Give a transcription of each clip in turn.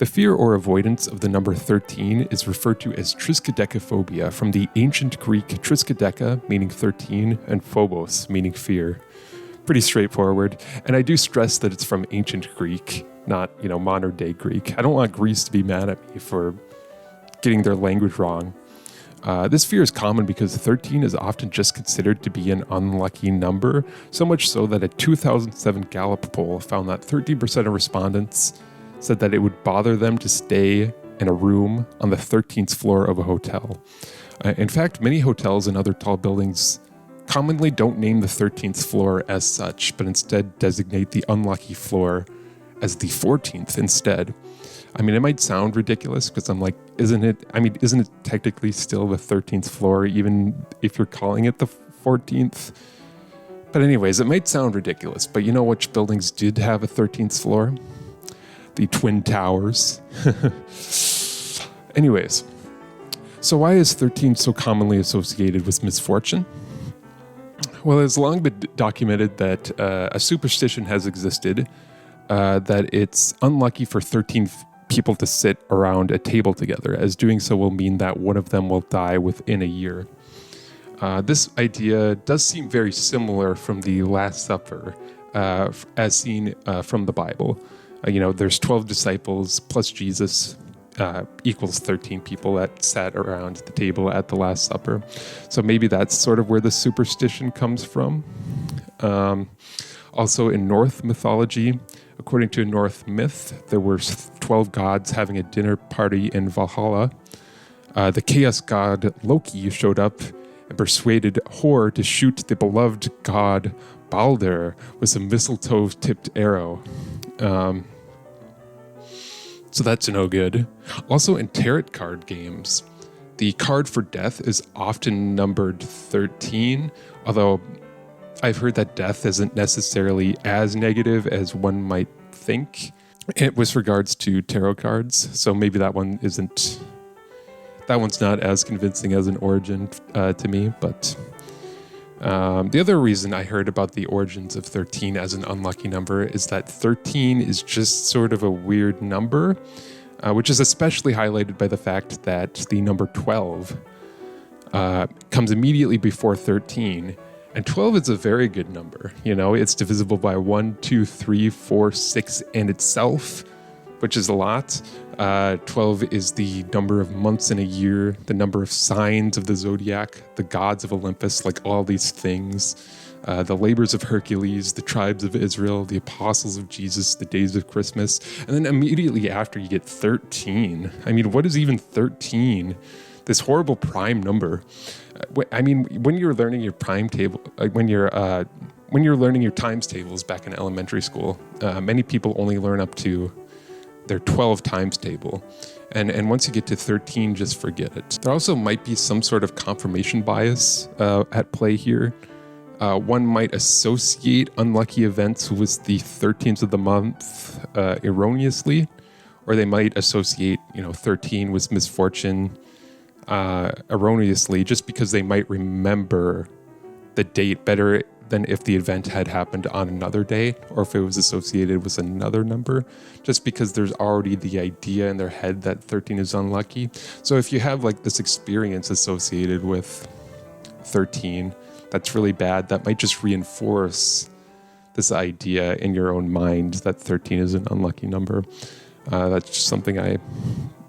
The fear or avoidance of the number 13 is referred to as Triskaidekaphobia, from the ancient Greek Triskaideka, meaning 13, and phobos, meaning fear. Pretty straightforward. And I do stress that it's from ancient Greek, not, modern day Greek. I don't want Greece to be mad at me for getting their language wrong. This fear is common because 13 is often just considered to be an unlucky number, so much so that a 2007 Gallup poll found that 13% of respondents said that it would bother them to stay in a room on the 13th floor of a hotel. In fact, many hotels and other tall buildings commonly don't name the 13th floor as such, but instead designate the unlucky floor as the 14th instead. I mean, it might sound ridiculous because I'm like, isn't it technically still the 13th floor, even if you're calling it the 14th? But anyways, it might sound ridiculous, but you know which buildings did have a 13th floor? The Twin Towers. Anyways, so why is 13 so commonly associated with misfortune? Well, it's long been documented that a superstition has existed that it's unlucky for 13 people to sit around a table together, as doing so will mean that one of them will die within a year. This idea does seem very similar from the Last Supper, as seen from the Bible. There's 12 disciples plus Jesus equals 13 people that sat around the table at the Last Supper. So maybe that's sort of where the superstition comes from. Also in Norse mythology, according to a Norse myth, there were 12 gods having a dinner party in Valhalla. The chaos god Loki showed up and persuaded Hor to shoot the beloved god Balder with a mistletoe-tipped arrow. So that's no good. Also in tarot card games, the card for death is often numbered 13, although I've heard that death isn't necessarily as negative as one might think with regards to tarot cards. So maybe that one's not as convincing as an origin to me, but the other reason I heard about the origins of 13 as an unlucky number is that 13 is just sort of a weird number, which is especially highlighted by the fact that the number 12 comes immediately before 13. And 12 is a very good number. It's divisible by 1, 2, 3, 4, 6, and itself, which is a lot. 12 is the number of months in a year, the number of signs of the zodiac, the gods of Olympus, like all these things, the labors of Hercules, the tribes of Israel, the apostles of Jesus, the days of Christmas. And then immediately after you get 13. I mean, what is even 13? This horrible prime number. When you're learning your prime table, when you're learning your times tables back in elementary school, many people only learn up to their 12 times table. And once you get to 13, just forget it. There also might be some sort of confirmation bias at play here. One might associate unlucky events with the 13th of the month erroneously, or they might associate 13 with misfortune erroneously, just because they might remember the date better than if the event had happened on another day, or if it was associated with another number, just because there's already the idea in their head that 13 is unlucky. So if you have this experience associated with 13 that's really bad, that might just reinforce this idea in your own mind that 13 is an unlucky number. That's just something I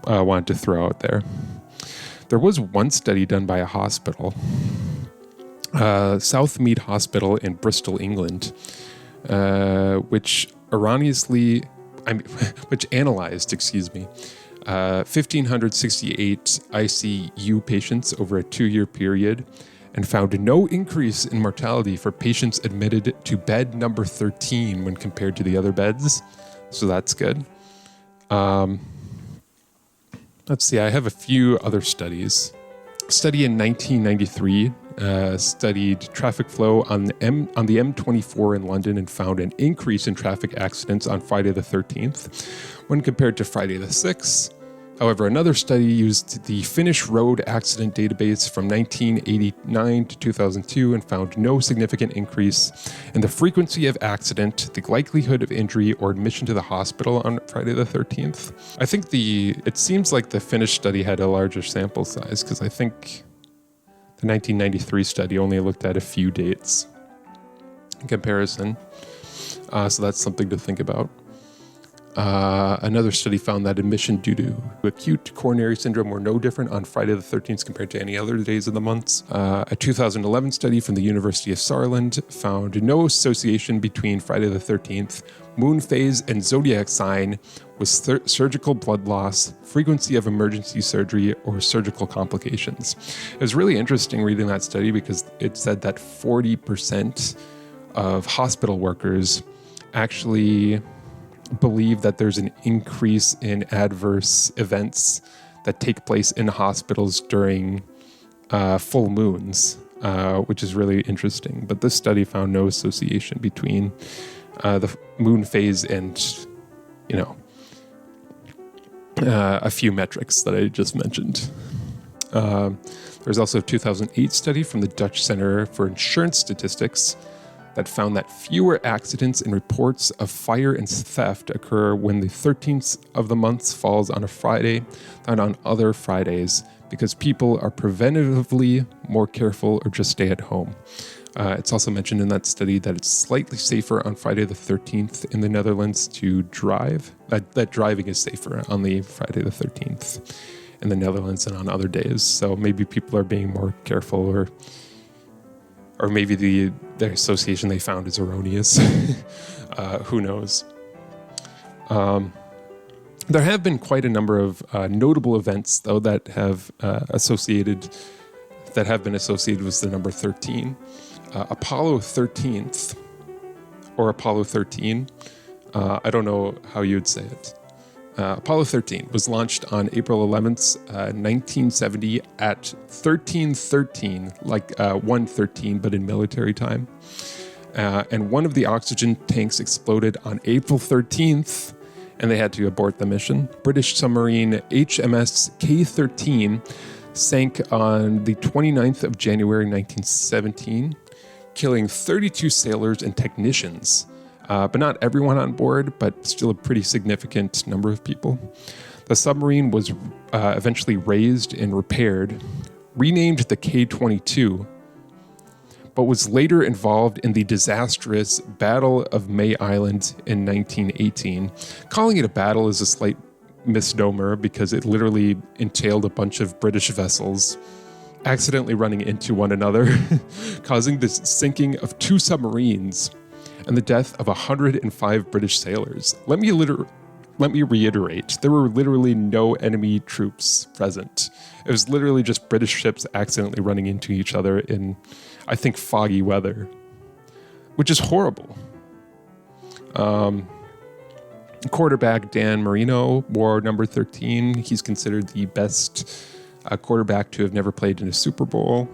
wanted to throw out there. There was one study done by a hospital, Southmead Hospital in Bristol, England, which analyzed 1,568 ICU patients over a 2-year period and found no increase in mortality for patients admitted to bed number 13 when compared to the other beds. So that's good. Let's see, I have a few other studies. A study in 1993 studied traffic flow on the M24 in London and found an increase in traffic accidents on Friday the 13th when compared to Friday the 6th, However, another study used the Finnish road accident database from 1989 to 2002 and found no significant increase in the frequency of accident, the likelihood of injury, or admission to the hospital on Friday the 13th. I think it seems like the Finnish study had a larger sample size, because I think the 1993 study only looked at a few dates in comparison. So that's something to think about. Another study found that admission due to acute coronary syndrome were no different on Friday the 13th compared to any other days of the month. A 2011 study from the University of Saarland found no association between Friday the 13th, moon phase, and zodiac sign with surgical blood loss, frequency of emergency surgery, or surgical complications. It was really interesting reading that study because it said that 40% of hospital workers actually believe that there's an increase in adverse events that take place in hospitals during full moons, which is really interesting. But this study found no association between the moon phase and, a few metrics that I just mentioned. There's also a 2008 study from the Dutch Center for Insurance Statistics that found that fewer accidents and reports of fire and theft occur when the 13th of the month falls on a Friday than on other Fridays, because people are preventatively more careful or just stay at home. It's also mentioned in that study that it's slightly safer on Friday the 13th in the Netherlands to drive, that driving is safer on the Friday the 13th in the Netherlands than on other days. So maybe people are being more careful, or maybe the association they found is erroneous. Who knows? There have been quite a number of notable events, though, that have been associated with the number 13. Apollo 13th, or Apollo 13. I don't know how you would say it. Apollo 13 was launched on April 11th, 1970 at 1313, like 113, but in military time. And one of the oxygen tanks exploded on April 13th, and they had to abort the mission. British submarine HMS K-13 sank on the 29th of January 1917, killing 32 sailors and technicians. But not everyone on board, but still a pretty significant number of people. The submarine was eventually raised and repaired, renamed the K-22, but was later involved in the disastrous Battle of May Island in 1918. Calling it a battle is a slight misnomer because it literally entailed a bunch of British vessels accidentally running into one another, causing the sinking of 2 submarines and the death of 105 British sailors. Let me reiterate, there were literally no enemy troops present. It was literally just British ships accidentally running into each other in, I think, foggy weather, which is horrible. Quarterback Dan Marino wore number 13. He's considered the best quarterback to have never played in a Super Bowl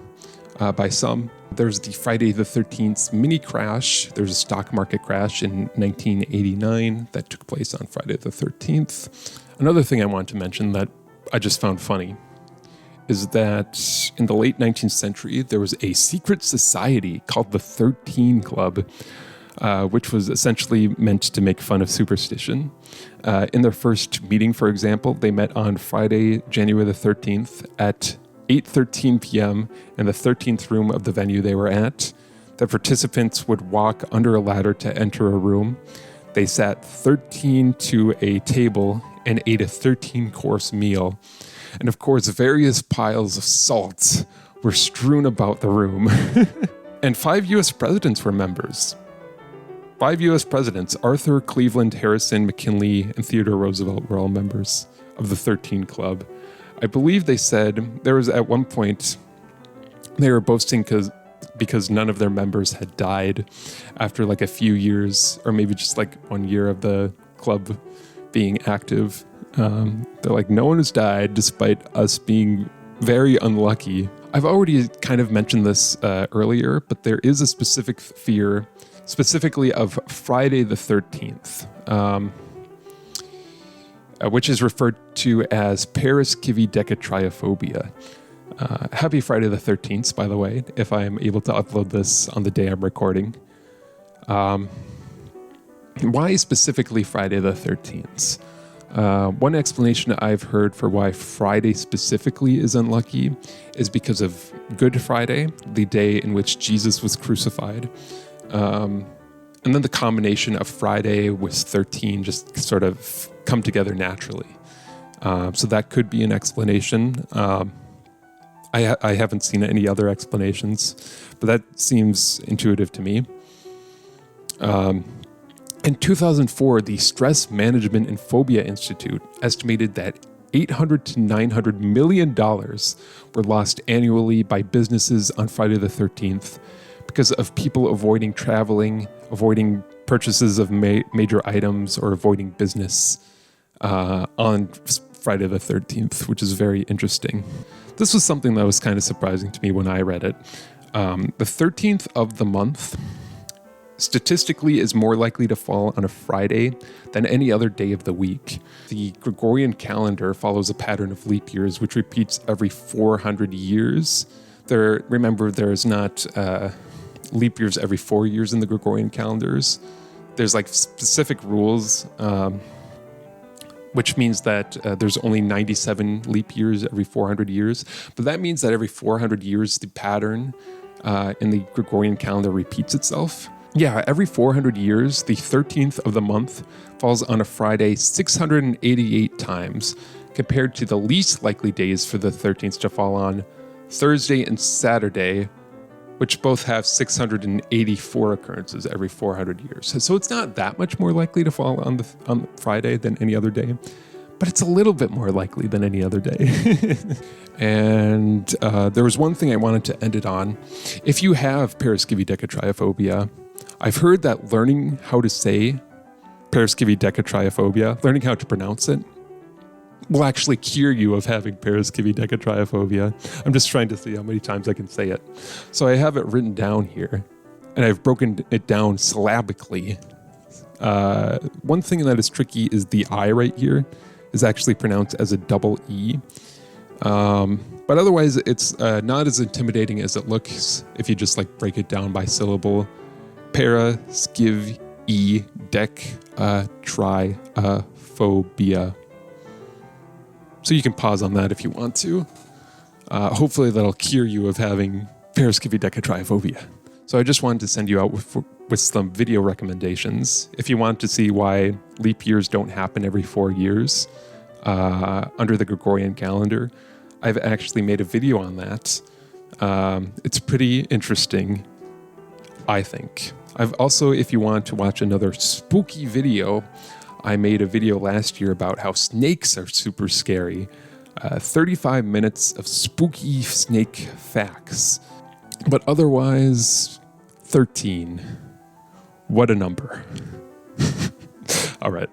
by some. There's the Friday the 13th mini crash. There's a stock market crash in 1989 that took place on Friday the 13th. Another thing I want to mention that I just found funny is that in the late 19th century, there was a secret society called the 13 Club, which was essentially meant to make fun of superstition. In their first meeting, for example, they met on Friday, January the 13th at 8:13 p.m. in the 13th room of the venue they were at. The participants would walk under a ladder to enter a room. They sat 13 to a table and ate a 13-course meal. And of course, various piles of salt were strewn about the room. And 5 U.S. presidents were members. 5 U.S. presidents, Arthur, Cleveland, Harrison, McKinley, and Theodore Roosevelt were all members of the 13 Club. I believe they said there was at one point they were boasting because none of their members had died after like a few years, or maybe just like 1 year of the club being active. They're like, no one has died despite us being very unlucky. I've already kind of mentioned this earlier, but there is a specific fear, specifically of Friday the 13th. which is referred to as Triskaidekaphobia. Happy Friday the 13th, by the way, if I am able to upload this on the day I'm recording. Why specifically Friday the 13th? One explanation I've heard for why Friday specifically is unlucky is because of Good Friday, the day in which Jesus was crucified. And then the combination of Friday with 13 just sort of come together naturally. So that could be an explanation. I haven't seen any other explanations, but that seems intuitive to me. In 2004, the Stress Management and Phobia Institute estimated that $800 to $900 million were lost annually by businesses on Friday the 13th because of people avoiding traveling, avoiding purchases of major items, or avoiding business on Friday the 13th, which is very interesting. This was something that was kind of surprising to me when I read it. The 13th of the month statistically is more likely to fall on a Friday than any other day of the week. The Gregorian calendar follows a pattern of leap years, which repeats every 400 years. Remember, there's not leap years every 4 years in the Gregorian calendars. There's like specific rules, which means that there's only 97 leap years every 400 years. But that means that every 400 years, the pattern in the Gregorian calendar repeats itself. Yeah, every 400 years, the 13th of the month falls on a Friday 688 times, compared to the least likely days for the 13th to fall on Thursday and Saturday, which both have 684 occurrences every 400 years. So it's not that much more likely to fall on Friday than any other day, but it's a little bit more likely than any other day. And there was one thing I wanted to end it on. If you have Triskaidekaphobia, I've heard that learning how to say Triskaidekaphobia, learning how to pronounce it, will actually cure you of having Triskaidekaphobia. I'm just trying to see how many times I can say it. So I have it written down here, and I've broken it down syllabically. One thing that is tricky is the I right here is actually pronounced as a double E. But otherwise, it's not as intimidating as it looks if you just like break it down by syllable. Triskaidekaphobia. So you can pause on that if you want to. Hopefully that'll cure you of having Triskaidekaphobia. So I just wanted to send you out with some video recommendations. If you want to see why leap years don't happen every 4 years under the Gregorian calendar, I've actually made a video on that. It's pretty interesting, I think. I've also, if you want to watch another spooky video, I made a video last year about how snakes are super scary. 35 minutes of spooky snake facts. But otherwise, 13. What a number. All right.